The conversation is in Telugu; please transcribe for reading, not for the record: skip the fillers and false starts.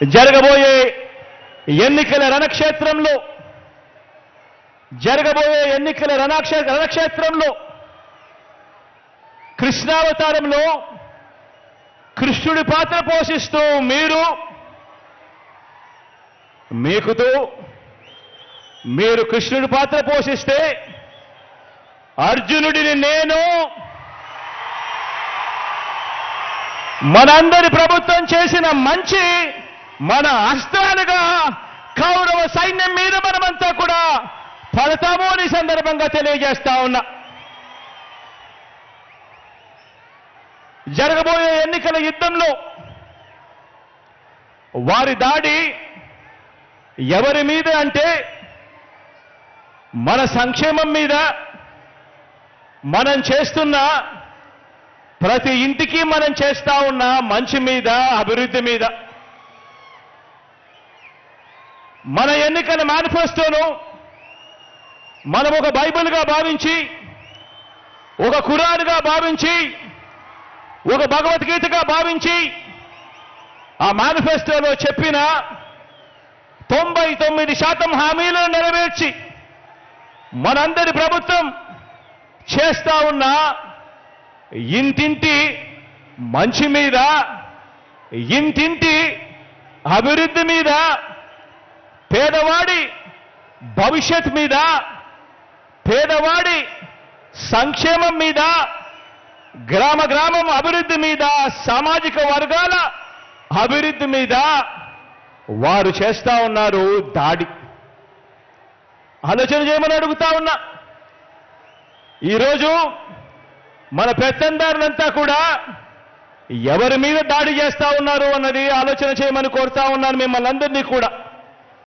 జరగబోయే ఎన్నికల రణక్షేత్రంలో కృష్ణావతారంలో కృష్ణుడి పాత్ర పోషిస్తూ మీరు కృష్ణుడి పాత్ర పోషిస్తే అర్జునుడిని నేను మనందరి ప్రభుత్వం చేసిన మంచి మన అస్త్రాలుగా కౌరవ సైన్యం మీద మనమంతా కూడా పడతాము అని సందర్భంగా తెలియజేస్తా ఉన్నా. జరగబోయే ఎన్నికల యుద్ధంలో వారి దాడి ఎవరి మీద అంటే మన సంక్షేమం మీద, మనం చేస్తున్న ప్రతి ఇంటికి మనం చేస్తా ఉన్న మంచి మీద, అభివృద్ధి మీద. మన ఎన్నికల మేనిఫెస్టోను మనం ఒక బైబిల్గా భావించి, ఒక ఖురాన్గా భావించి, ఒక భగవద్గీతగా భావించి ఆ మేనిఫెస్టోలో చెప్పిన 99% హామీలను నెరవేర్చి మనందరి ప్రభుత్వం చేస్తా ఉన్న ఇంటింటి మంచి మీద, ఇంటింటి అభివృద్ధి మీద, పేదవాడి భవిష్యత్ మీద, పేదవాడి సంక్షేమం మీద, గ్రామం అభివృద్ధి మీద, సామాజిక వర్గాల అభివృద్ధి మీద వారు చేస్తా ఉన్నారు దాడి. ఆలోచన చేయమని అడుగుతా ఉన్నా. ఈరోజు మన పెత్తందారులంతా కూడా ఎవరి మీద దాడి చేస్తా ఉన్నారు అన్నది ఆలోచన చేయమని కోరుతా ఉన్నాను మిమ్మల్ని అందరినీ కూడా.